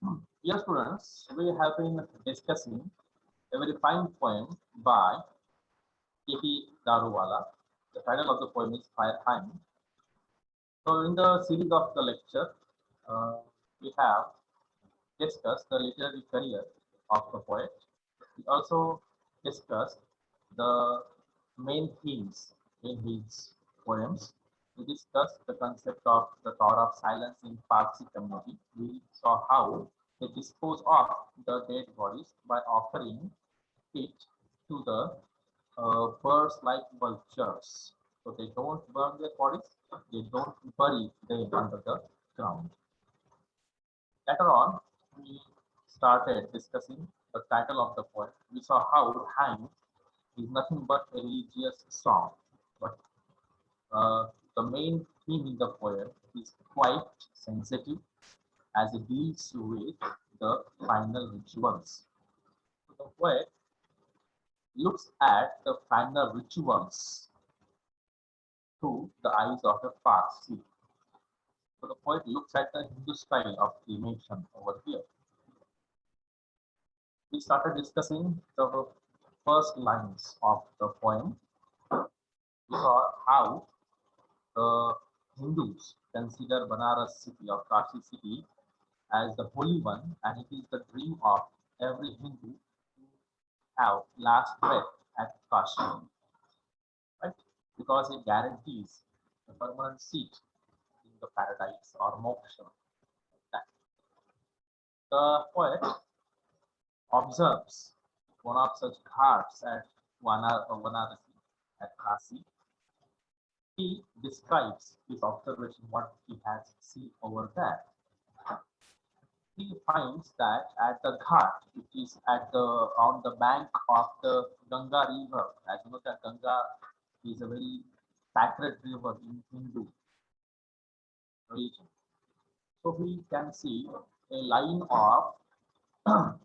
Dear students, we have been discussing a very fine poem by Keki Daruwalla. The title of the poem is Fire Time. So, in the series of the lecture, uh, we have discussed the literary career of the poet. We also discussed the main themes in his poems. We discussed the concept of the power of silence in Parsi community. We saw how they dispose of the dead bodies by offering it to the birds like vultures. So they don't burn their bodies, they don't bury them under the ground. Later on, we started discussing the title of the poem. We saw how hymn is nothing but a religious song, but the main theme in the poem is quite sensitive as it deals with the final rituals. So the poet looks at the final rituals through the eyes of a Parsi. So the poet looks at the Hindu style of cremation over here. We started discussing the first lines of the poem. We saw how the Hindus consider Banaras city or Kashi city as the holy one, and it is the dream of every Hindu to have last breath at Kashi, right? Because it guarantees a permanent seat in the paradise or moksha. Like the poet observes one of such ghats at Varanasi at Kasi. He describes his observation, what he has seen over there. He finds that at the ghat, which is at the on the bank of the Ganga river, as you know that Ganga is a very sacred river in Hindu religion. So we can see a line of what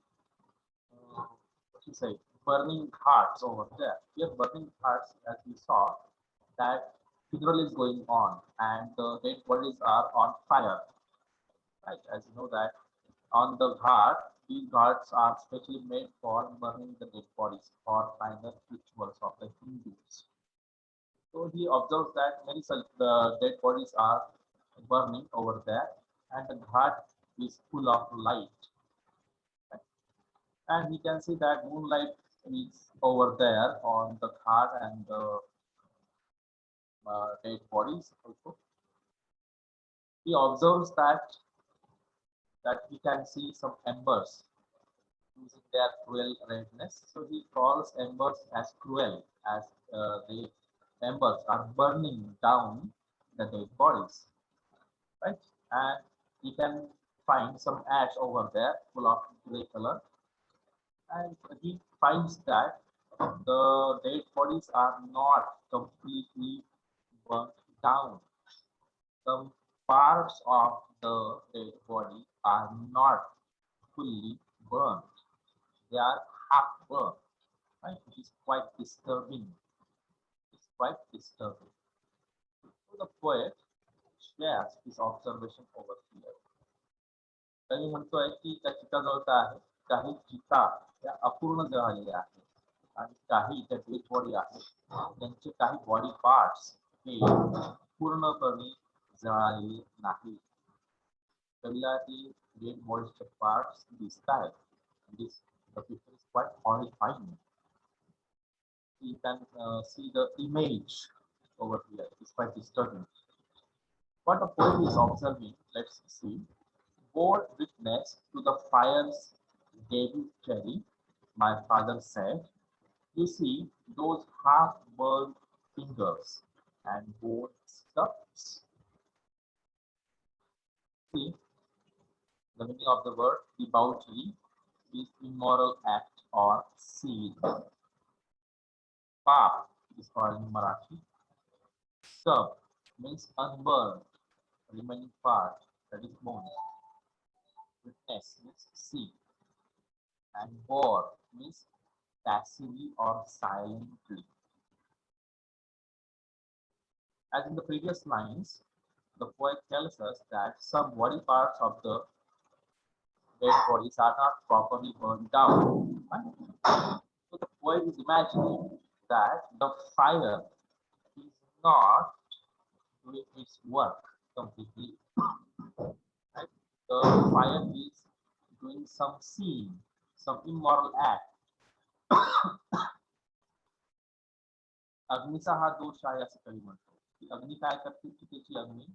you say burning hearts over there. Here, burning hearts, as we saw, that funeral is going on and the dead bodies are on fire. Right, as you know that on the ghat, these ghats are specially made for burning the dead bodies for final rituals of the Hindus. So he observes that many such the dead bodies are burning over there, and the ghat is full of light. Right? And we can see that moonlight is over there on the ghat and the dead bodies also. He observes that he can see some embers losing their cruel redness. So he calls embers as cruel, as the embers are burning down the dead bodies, right? And he can find some ash over there full of gray color, and he finds that the dead bodies are not completely burnt down. Some parts of the dead body are not fully burned. They are half burned, right? Which is quite disturbing. It's quite disturbing. So the poet shares his observation over here. त्यांनी म्हणतोय की त्या चिताजवळ काय आहे, काही चिता त्या अपूर्ण जळालेल्या आहेत आणि काही त्या डेड बॉडी आहेत त्यांचे काही बॉडी पार्ट्स हे पूर्णपणे जळालेले नाहीत. कविला ती डेड बॉडीजचे पार्ट्स दिसत आहेत. This the picture is quite horrifying. You can see the image over here. It's quite disturbing. What the poet is observing, let's see. Bore witness to the fire's debauchery, my father said. You see those half-burned fingers and both stubs. See, the meaning of the word debauchery is immoral act or sin. Pap is called in Marathi. Sub means unburned, remaining part, that is bone. Witness means see. And bore means passively or silently. As in the previous lines, the poet tells us that some body parts of the dead bodies are not properly burned down. Right? So the poet is imagining that the fire is not doing its work completely. Right? The fire is doing some sin, some immoral act. अग्नीचा हा दोष आहे असं कधी म्हणतो की अग्नी काय करते की त्याची अग्नी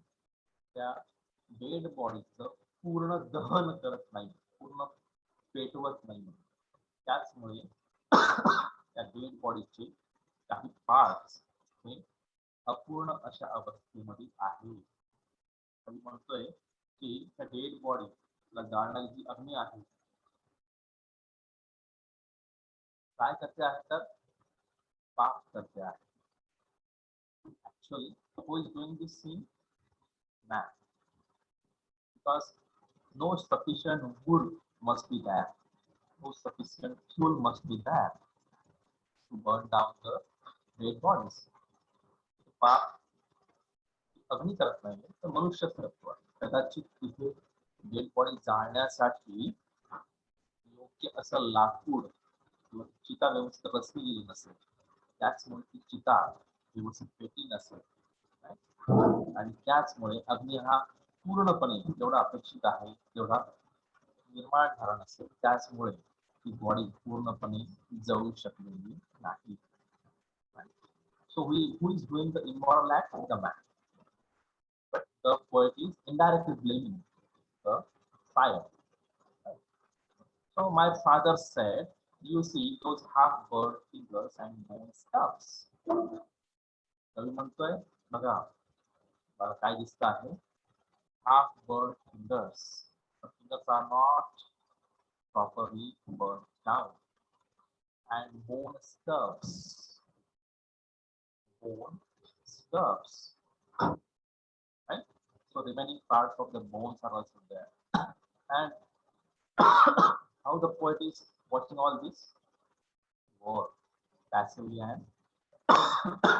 त्या डेड बॉडीचं पूर्ण दहन करत नाही, पूर्ण पेटवत नाही. त्याचमुळे त्या डेड बॉडीचे काही पार्ट्स हे अपूर्ण अशा अवस्थेमध्ये आहे. मी म्हणतोय की त्या डेड बॉडीला जाळणारी जी अग्नी आहे काय करते आहे तर पाप करते आहे. Actually, who is doing this scene? Man. Because no sufficient wood must be there, no sufficient fuel must be there to burn down the dead bodies. पाप अग्नी करत नाही तर मनुष्य करतो. कदाचित तिथे डेड बॉडी जाळण्यासाठी योग्य असं लाकूड किंवा चिता व्यवस्थित रचली गेली नसेल, त्याचमुळे ती चिता व्यवस्थित पेटली नसेल. आणि त्याचमुळे अग्नी हा पूर्णपणे जेवढा अपेक्षित आहे तेवढा निर्माण झाला नसेल, त्याचमुळे ती बॉडी पूर्णपणे जळू शकलेली नाही. So who is doing the immoral act? The man. But the poet is indirectly blaming the fire. So my father said, you see those half-burnt fingers and bone stuffs. कवी म्हणतोय बघा मला काय दिसत आहे, half-burnt fingers. The fingers are not properly burnt down. And bone stuffs. Bone stuffs. Right? So remaining parts of the bones are also there. And how the poet is watching all this? Or passively and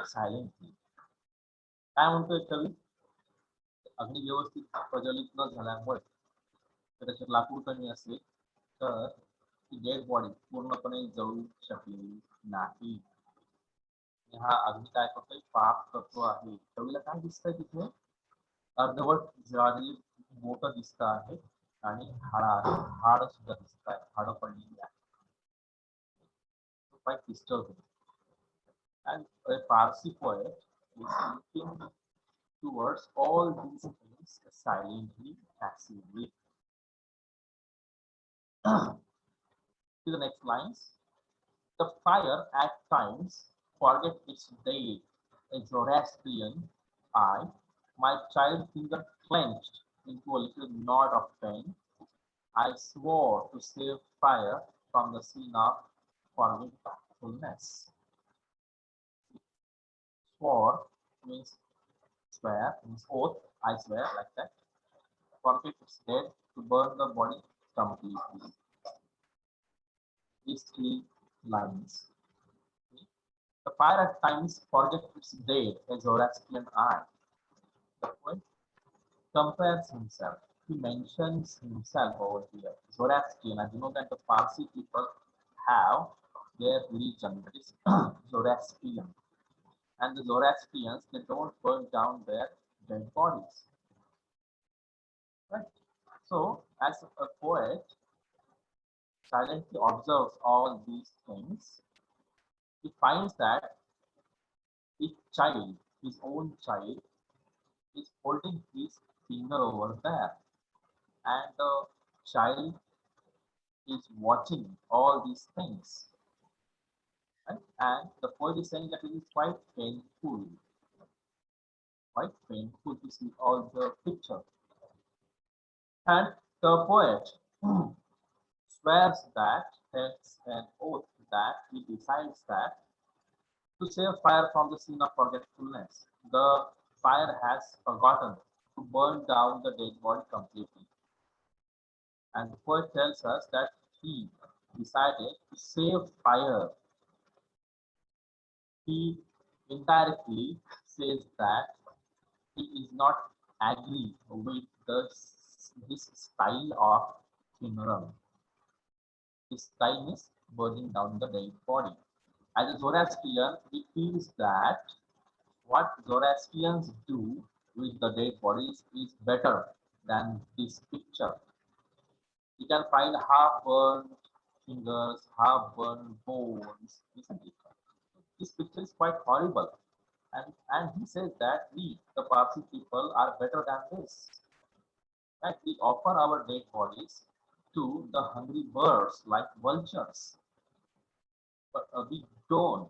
silently. काय म्हणतोय कवी? अग्नी व्यवस्थित प्रज्वलित न झाल्यामुळे त्याच्यात लाकूड कमी असेल तर डेड बॉडी पूर्णपणे जळू शकलेली नाही. हा अग्नी काय करतोय? पाप करतो आहे. कवीला काय दिसतंय तिथे? अर्धवट जळालेली बोट दिसत आहे आणि हाड सुद्धा दिसत आहे, हाड पडलेली आहे. Quite disturbing. And a Parsi poet is looking towards all these things silently, passively. To the next lines. The fire at times forget its deed, a Zoroastrian eye, my child finger clenched into a little knot of pain. I swore to save fire from the scene of forgetfulness. Swore means swear, means oath, I swear, like that. Forget its dead, to burn the body completely. These three lines. The fire at times forgets its dead, a Zoroastrian eye. The poet compares himself. He mentions himself over here. Zoroastrian, as you know that the Parsi people have their religion, that is Zoroastrian. And the Zoroastrians, they don't burn down their dead bodies. Right? So, as a poet silently observes all these things, he finds that his child, his own child, is holding his finger over there, and the child is watching all these things. Right? And the poet is saying that it is quite painful to see all the picture. And the poet swears that, takes an oath that he decides that to save fire from the scene of forgetfulness, the fire has forgotten to burn down the dead body completely. And the poet tells us that he decided to save fire. He indirectly says that he is not agree with this style of funeral. This time is burning down the dead body. As a Zoroastrian, he feels that what Zoroastrians do with the dead bodies is better than this picture. You can find half-burned fingers, half-burned bones, isn't it? This picture is quite horrible. And he says that we, the Parsi people, are better than this. Right? We offer our dead bodies to the hungry birds like vultures. But we don't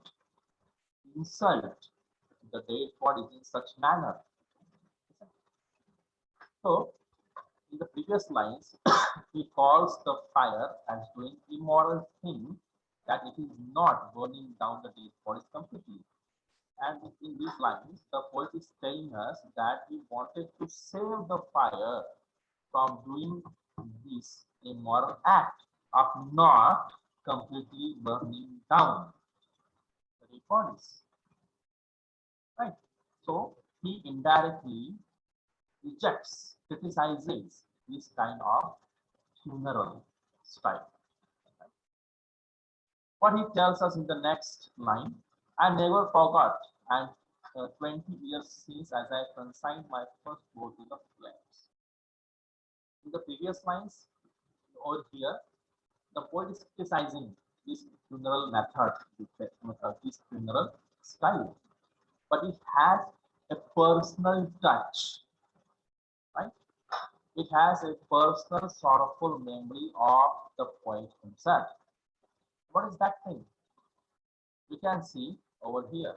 insult the dead bodies in such manner. So, in the previous lines, he calls the fire as doing immoral thing, that it is not burning down the dead bodies completely. And in these lines, the poet is telling us that he wanted to save the fire from doing this immoral act of not completely burning down the dead bodies. Right? So he indirectly rejects, criticizes this kind of funeral style. What he tells us in the next line, I never forgot, and 20 years since as I consigned my first boat to the flames. In the previous lines, over here, the poet is criticizing this funeral method, this funeral style, but it has a personal touch, right? It has a personal sorrowful memory of the poet himself. What is that thing? We can see over here.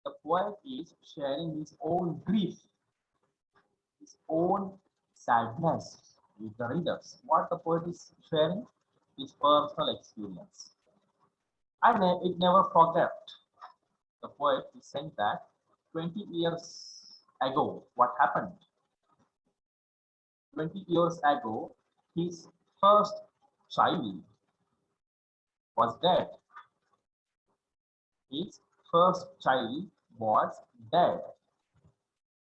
The poet is sharing his own grief, his own sadness with the readers. What the poet is sharing? His personal experience. It never forget. The poet is saying that 20 years ago, what happened? 20 years ago, his first child was dead. His first child was dead.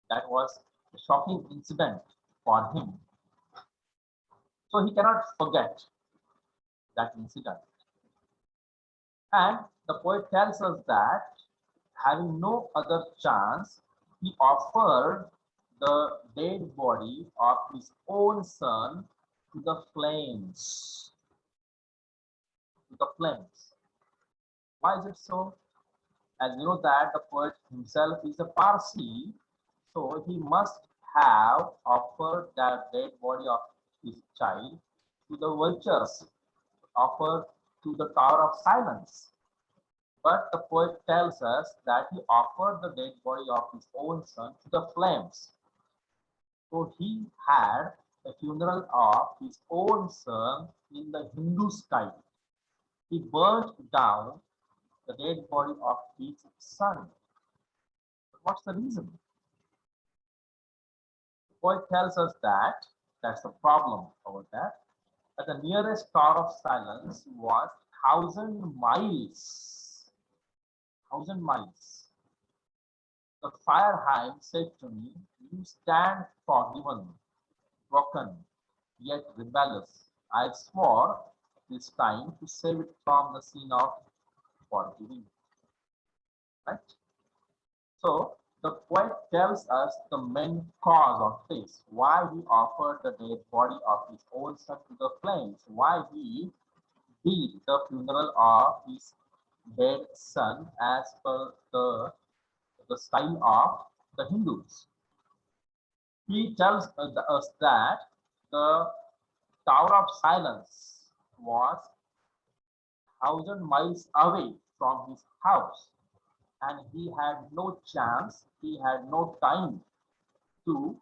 That was a shocking incident for him. So he cannot forget that incident. And the poet tells us that having no other chance, he offered the dead body of his own son to the flames. To the flames. Why is it so? As you know that the poet himself is a Parsi, so he must have offered that dead body of his child to the vultures, offered to the Tower of Silence. But the poet tells us that he offered the dead body of his own son to the flames. So he had a funeral of his own son in the Hindu style. He burnt down the dead body of his son. But what's the reason? The poet tells us that that's the problem over there. That the nearest Tower of Silence was 1,000 miles. 1,000 miles. The Fireheim said to me, you stand forgiven, broken, yet rebellious. I swore this time to save it from the sin of forgiving. Right? So the poet tells us the main cause of this, why he offered the dead body of his own son to the flames, why he did the funeral of his dead son as per the style of the Hindus. He tells us that the Tower of Silence was 1,000 miles away from his house, and he had no chance, he had no time to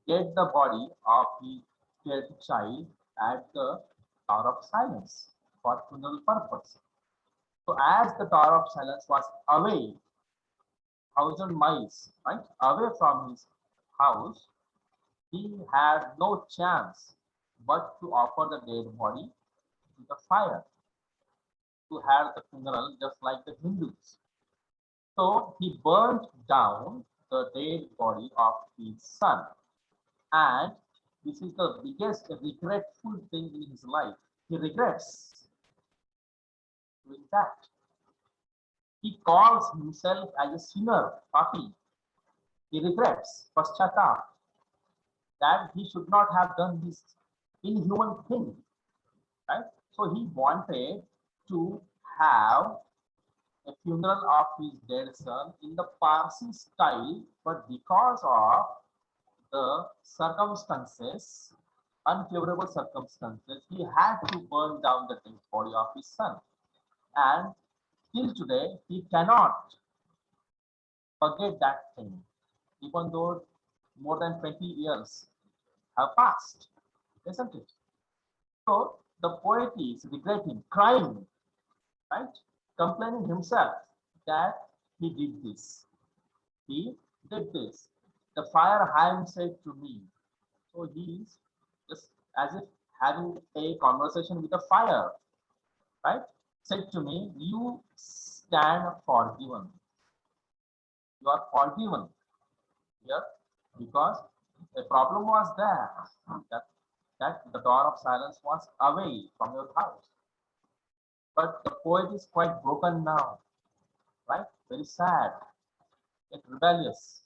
get the body of his dead child at the Tower of Silence for funeral purpose. So as the Tower of Silence was away 1,000 miles, right, away from his house, he had no chance but to offer the dead body to the fire, to have the funeral just like the Hindus. So he burnt down the dead body of his son, and This is the biggest regretful thing in his life. He regrets doing that. He calls himself as a sinner, papi. He regrets, paschatap, that he should not have done this inhuman thing, right? So he wanted to have a funeral of his dead son in the Parsi style, but because of the circumstances, unfavorable circumstances, he had to burn down the dead body of his son. And till today, he cannot forget that thing, even though more than 20 years have passed, isn't it? So the poet is regretting, crying, right? Complaining himself that he did this. He did this. The fire hand said to me. So he is just as if having a conversation with the fire, right? Said to me, you stand forgiven. You are forgiven here because a problem was there that the door of silence was away from your house. But the poet is quite broken now, right? Very sad, yet rebellious,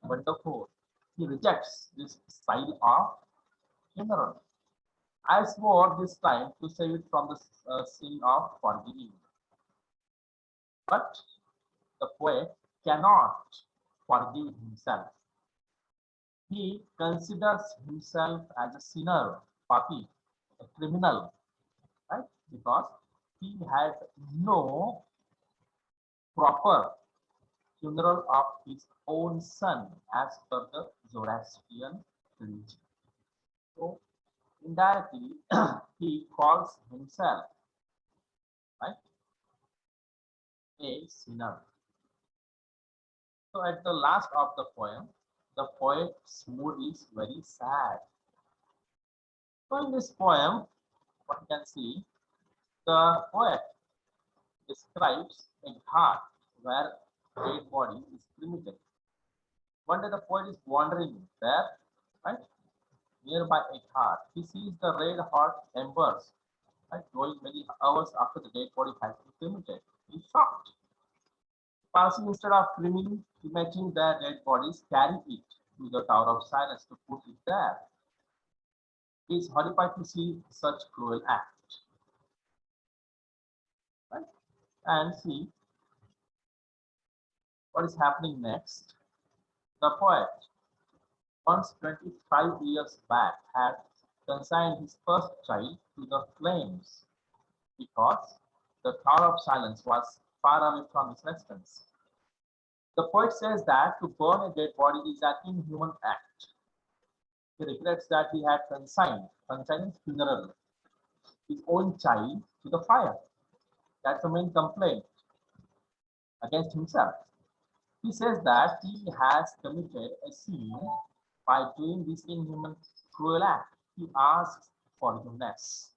wonderful. He rejects this style of funeral. I swore this time to save it from the sin of forgiving. But the poet cannot forgive himself. He considers himself as a sinner, papi, a criminal, right? Because he had no proper funeral of his own son as per the Zoroastrian religion. So indirectly, he calls himself, right, a sinner. So at the last of the poem, the poet's mood is very sad. So in this poem, what you can see, the poet describes a ghat where dead body is cremated. One day the poet is wandering there, right, nearby a ghat. He sees the red hot embers, right, glowing many hours after the dead body has been cremated. He's shocked. Passing instead of cremating their dead bodies, carry it to the Tower of Silence to put it there. He is horrified to see such cruel act. Right? And see what is happening next. The poet, once 25 years back, had consigned his first child to the flames because the Tower of Silence was far away from his residence. The poet says that to burn a dead body is an inhuman act. He regrets that he had consigned his funeral, his own child to the fire. That's the main complaint against himself. He says that he has committed a sin by doing this inhuman, cruel act. He asks forgiveness.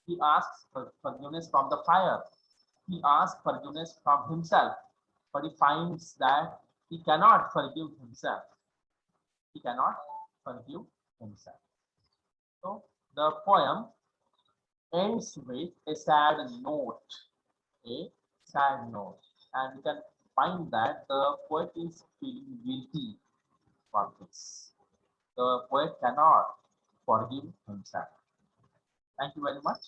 He asks for forgiveness from the fire. He asks forgiveness from himself, but he finds that he cannot forgive himself. He cannot forgive himself. So the poem ends with a sad note, a sad note, and you can find that the poet is feeling guilty for this. The poet cannot forgive himself. Thank you very much.